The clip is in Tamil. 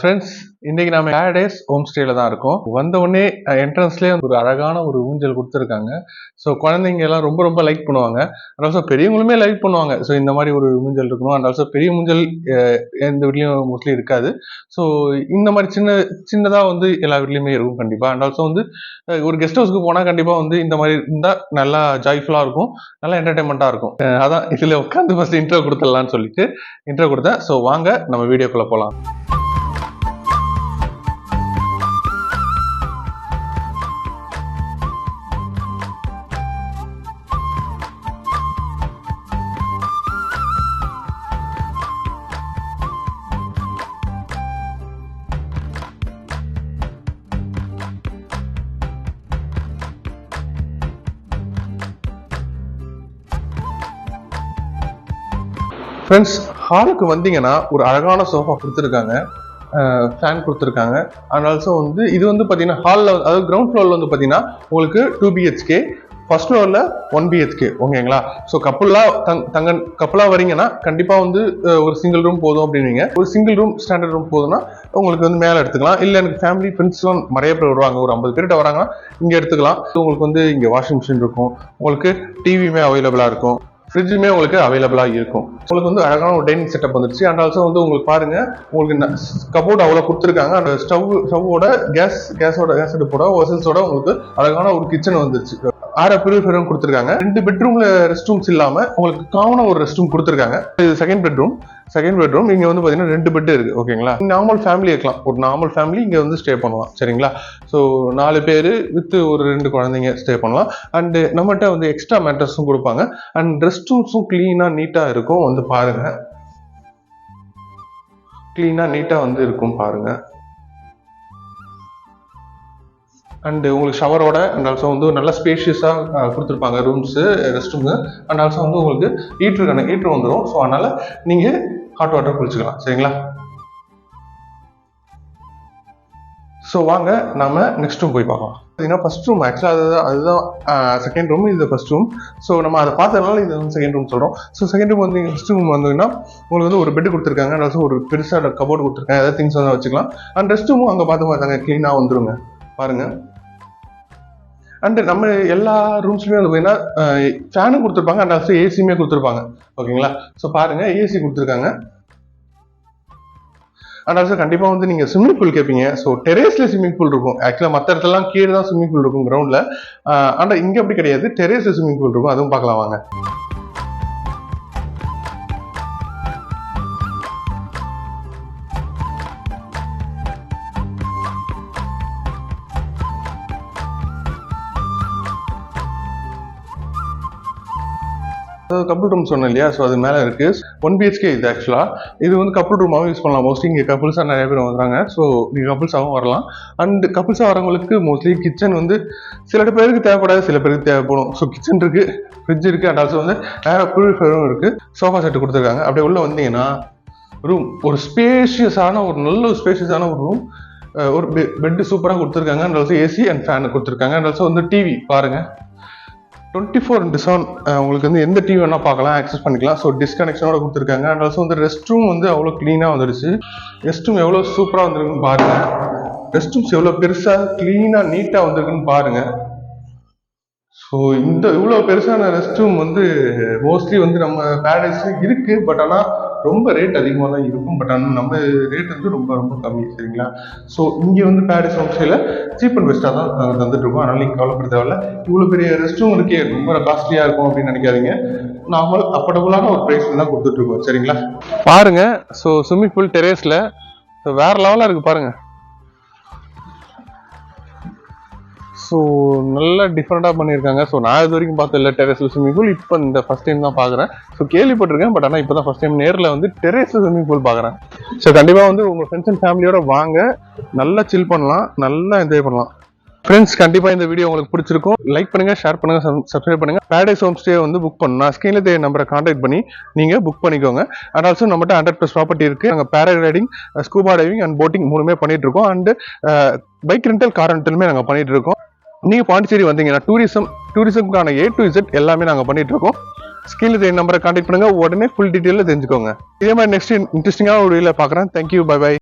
ஃப்ரெண்ட்ஸ், இன்னைக்கு நம்ம பேரடைஸ் ஹோம் ஸ்டேல தான் இருக்கோம். வந்த உடனே என்ட்ரன்ஸ்லேயே ஒரு அழகான ஒரு ஊஞ்சல் கொடுத்துருக்காங்க. ஸோ குழந்தைங்க எல்லாம் ரொம்ப ரொம்ப லைக் பண்ணுவாங்க. அண்ட் ஆல்சோ பெரியவங்களுமே லைக் பண்ணுவாங்க. ஸோ இந்த மாதிரி ஒரு ஊஞ்சல் இருக்கணும். அண்ட் ஆல்சோ பெரிய ஊஞ்சல் எந்த வீட்லையும் மோஸ்ட்லி இருக்காது. ஸோ இந்த மாதிரி சின்னதாக வந்து எல்லா வீட்லையுமே இருக்கும் கண்டிப்பாக. அண்ட் ஆல்சோ வந்து ஒரு கெஸ்ட் ஹவுஸ்க்கு போனால் கண்டிப்பாக வந்து இந்த மாதிரி இருந்தால் நல்லா ஜாய்ஃபுல்லாக இருக்கும், நல்லா என்டர்டைன்மெண்ட்டாக இருக்கும். அதான் இதில் உட்காந்து ஃபர்ஸ்ட் இன்ட்ரோ கொடுத்துடலான்னு சொல்லிட்டு இன்ட்ரோ கொடுத்தேன். ஸோ வாங்க நம்ம வீடியோக்குள்ளே போகலாம். ஃப்ரெண்ட்ஸ், ஹாலுக்கு வந்தீங்கன்னா ஒரு அழகான சோஃபா கொடுத்துருக்காங்க, ஃபேன் கொடுத்துருக்காங்க. அண்ட் ஆல்சோ வந்து இது வந்து பார்த்தீங்கன்னா ஹாலில், அதாவது கிரவுண்ட் ஃப்ளோரில் வந்து பார்த்தீங்கன்னா உங்களுக்கு 2 BHK, ஃபர்ஸ்ட் ஃப்ளோரில் 1 BHK. ஓகேங்களா? ஸோ கப்பலாக வரீங்கன்னா கண்டிப்பாக வந்து ஒரு சிங்கிள் ரூம் போதும் அப்படின்னீங்க. ஒரு சிங்கிள் ரூம் ஸ்டாண்டர்ட் ரூம் போதும்னா உங்களுக்கு வந்து மேலே எடுத்துக்கலாம். இல்லை எனக்கு ஃபேமிலி ஃப்ரெண்ட்ஸ்லாம் நிறைய பேர் வருவாங்க, ஒரு 50 பேர்கிட்ட வராங்கன்னா இங்கே எடுத்துக்கலாம். உங்களுக்கு வந்து இங்கே வாஷிங் மிஷின் இருக்கும், உங்களுக்கு டிவியுமே அவைலபிளாக இருக்கும், ஃப்ரிட்ஜுமே உங்களுக்கு அவைலபிளாக இருக்கும். உங்களுக்கு வந்து அழகான ஒரு டைனிங் செட்டப் வந்துருச்சு. அண்ட் ஆல்சோ வந்து உங்களுக்கு பாருங்க, உங்களுக்கு கபோர்ட் அவ்வளோ கொடுத்துருக்காங்க. அந்த ஸ்டவ்வோட கேஸ் அடுப்போட வெசல்ஸோட உங்களுக்கு அழகான ஒரு கிச்சன் வந்துருச்சு. 6 பிரிஃபரும் கொடுத்துருக்காங்க. 2 பெட்ரூம்ல ரெஸ்ட் ரூம்ஸ் இல்லாம உங்களுக்கு காமனா ஒரு ரெஸ்ட் ரூம் கொடுத்துருக்காங்க. இது செகண்ட் பெட்ரூம். இங்க வந்து பாத்தீங்கன்னா 2 பெட் இருக்கு. ஓகேங்களா? நார்மல் ஃபேமிலி இருக்கலாம், ஒரு நார்மல் ஃபேமிலி இங்க வந்து ஸ்டே பண்ணலாம். சரிங்களா? ஸோ 4 பேர் வித் ஒரு 2 குழந்தைங்க ஸ்டே பண்ணலாம். அண்ட் நம்மகிட்ட வந்து எக்ஸ்ட்ரா மேட்ரஸும் கொடுப்பாங்க. அண்ட் ரெஸ்ட் ரூம்ஸும் கிளீனா நீட்டா இருக்கும். வந்து பாருங்க, கிளீனா நீட்டா வந்து இருக்கும் பாருங்க. அண்ட் உங்களுக்கு ஷவரோட அண்ட் ஆல்சோ வந்து நல்ல ஸ்பேஷியஸாக கொடுத்துருப்பாங்க rooms, rest room. And also வந்து உங்களுக்கு ஹீட்ரு வந்துடும். ஸோ அதனால் நீங்கள் ஹாட் வாட்டர் குளிச்சுக்கலாம். சரிங்களா? ஸோ வாங்க நம்ம நெக்ஸ்ட் ரூம் போய் பார்க்கலாம். பார்த்தீங்கன்னா ஃபர்ஸ்ட் ரூம் ஆக்சுவலாக அதுதான் செகண்ட் ரூம், இது ஃபர்ஸ்ட் ரூம். ஸோ நம்ம அதை பார்த்ததுனால இது வந்து செகண்ட் ரூம் சொல்கிறோம். ஸோ செகண்ட் ரூம் வந்து ஃபர்ஸ்ட் ரூம் வந்தீங்கன்னா உங்களுக்கு வந்து ஒரு பெட் கொடுத்துருக்காங்க. அண்ட் ஆல்சோ ஒரு பெருசாக கபோர்டு கொடுத்துருக்காங்க, ஏதாவது திங்ஸ் வந்து வச்சுக்கலாம். அண்ட் ரெஸ்ட் ரூமும் அங்கே பார்த்து பார்த்தாங்க க்ளீனாக வந்துருங்க பாருங்க. அண்ட் நம்ம எல்லா ரூம்ஸ்லையுமே வந்து பார்த்தீங்கன்னா ஃபேனும் கொடுத்துருப்பாங்க, அண்ட் ஆல்சோ ஏசியுமே கொடுத்துருப்பாங்க. ஓகேங்களா? ஸோ பாருங்க, ஏசி கொடுத்துருக்காங்க. அண்ட் ஆல்சோ கண்டிப்பாக வந்து நீங்கள் ஸ்விம்மிங் பூல் கேட்பீங்க. ஸோ டெரேஸில் ஸ்விம்மிங் பூல் இருக்கும். ஆக்சுவலாக மற்ற இடத்துலலாம் கீழே தான் ஸ்விம்மிங் பூல் இருக்கும் கிரவுண்டில். ஆனால் இங்கே அப்படி கிடையாது, டெரேஸில் ஸ்விம்மிங் பூல் இருக்கும். அதுவும் பார்க்கலாம் வாங்க. கப்புள் ரூம் சொன்னேன் இல்லையா? ஸோ அது மேலே இருக்கு 1 BHK. இது ஆக்சுவலாக இது வந்து கப்புள் ரூமாகவும் யூஸ் பண்ணலாம். மோஸ்ட்லி இங்கே கப்புள்ஸாக நிறைய பேர் வந்துறாங்க. ஸோ நீங்கள் கப்புள்ஸாகவும் வரலாம். அண்ட் கப்புள்ஸாக வரவங்களுக்கு மோஸ்ட்லி கிச்சன் வந்து சில பேருக்கு தேவைப்படாது, சில பேருக்கு தேவைப்படும். ஸோ கிச்சன் இருக்கு, ஃப்ரிட்ஜ் இருக்கு, அண்ட் ஆல்சோ வந்து வேற பியூரிஃபையரும் இருக்கு. சோஃபா செட்டு கொடுத்துருக்காங்க. அப்படியே உள்ள வந்தீங்கன்னா ரூம் ஒரு ஸ்பேஷியஸான ஒரு ரூம். ஒரு பெட்டு சூப்பராக கொடுத்துருக்காங்க. And also AC and fan கொடுத்துருக்காங்க. அண்ட் ஆல்சோ வந்து டிவி பாருங்க, 24/7 உங்களுக்கு வந்து எந்த டிவி வேணா பார்க்கலாம், ஆக்சஸ் பண்ணிக்கலாம். ஸோ டிஸ்கனெக்ஷனோட கொடுத்துருக்காங்க. அண்ட் ஆல்சோ வந்து ரெஸ்ட் ரூம் வந்து அவ்வளோ க்ளீனாக வந்துருச்சு. ரெஸ்ட் ரூம் எவ்வளோ சூப்பராக வந்துருக்குன்னு பாருங்க. ரெஸ்ட் ரூம்ஸ் எவ்வளோ பெருசாக க்ளீனாக நீட்டாக வந்திருக்குன்னு பாருங்க. ஸோ இந்த இவ்வளோ பெருசான ரெஸ்ட் ரூம் வந்து மோஸ்ட்லி வந்து நம்ம பேரடைஸ்ல இருக்கு. பட் ஆனால் ரொம்ப ரேட் அதிகமாக தான் இருக்கும். பட் ஆனால் நம்ம ரேட் வந்து ரொம்ப ரொம்ப கம்மி. சரிங்களா? ஸோ இங்கே வந்து பேரடைஸ் ஹோம் ஸ்டேல சீப் அண்ட் பெஸ்ட்டாக தான் நாங்கள் தந்துட்டு இருக்கோம். அதனால நீங்கள் கவலைப்பட தேவையில்ல. இவ்வளோ பெரிய ரெஸ்ட் ரூம் இருக்கே, ரொம்ப காஸ்ட்லியாக இருக்கும் அப்படின்னு நினைக்காதீங்க. நார்மல் அஃபோர்டபுளான ஒரு ப்ரைஸ்ல தான் கொடுத்துட்டு இருக்கோம். சரிங்களா? பாருங்க, ஸோ ஸ்விம்மிங் பூல் டெரேஸ்ல வேற லெவலாக இருக்கு பாருங்க. ஸோ நல்லா டிஃப்ரெண்டாக பண்ணியிருக்காங்க. ஸோ நான் இது வரைக்கும் பார்த்தது இல்லை டெரேஸில் ஸ்விம்மிங் பூல். இப்போ இந்த ஃபஸ்ட் டைம் தான் பார்க்குறேன். ஸோ கேள்விப்பட்டிருக்கேன், பட் ஆனால் இப்போ தான் ஃபஸ்ட் டைம் நேரில் வந்து டெரேஸில் ஸ்விம்மிங் பூல் பார்க்குறேன். ஸோ கண்டிப்பாக வந்து உங்கள் ஃப்ரெண்ட்ஸ் அண்ட் ஃபேமிலியோட வாங்க, நல்லா சில் பண்ணலாம், நல்லா என்ஜாய் பண்ணலாம். ஃப்ரெண்ட்ஸ், கண்டிப்பாக இந்த வீடியோ உங்களுக்கு பிடிச்சிருக்கும். லைக் பண்ணுங்கள், ஷேர் பண்ணுங்கள், சப்ஸ்கிரைப் பண்ணுங்கள். பேரடைஸ் ஹோம் ஸ்டே வந்து புக் பண்ணணும், ஸ்க்ரீனில் தெரிய நம்பரை கான்டாக்ட் பண்ணி நீங்கள் புக் பண்ணிக்கோங்க. அண்ட் ஆல்சோ நம்மகிட்ட 100+ ப்ராப்பர்ட்டி இருக்குது. நாங்கள் paragliding, scuba diving and boating 3மே பண்ணிட்டு இருக்கோம். அண்ட் பைக் ரெண்டல், கார் ரெண்டலுமே நாங்கள் பண்ணிட்டு இருக்கோம். நீங்கள் பாண்டிச்சேரி வந்தீங்கன்னா டூரிசம்கான A to Z எல்லாமே நாங்கள் பண்ணிட்டு இருக்கோம். ஸ்க்ரீனில் தெரிய நம்பரை கான்டாக்ட் பண்ணுங்கள், உடனே ஃபுல் டீட்டெயிலில் தெரிஞ்சுக்கோங்க. இதே மாதிரி நெக்ஸ்ட் இன்ட்ரெஸ்டிங்கான ஒரு வீடியோவில் பார்க்குறேன். Thank you, bye by.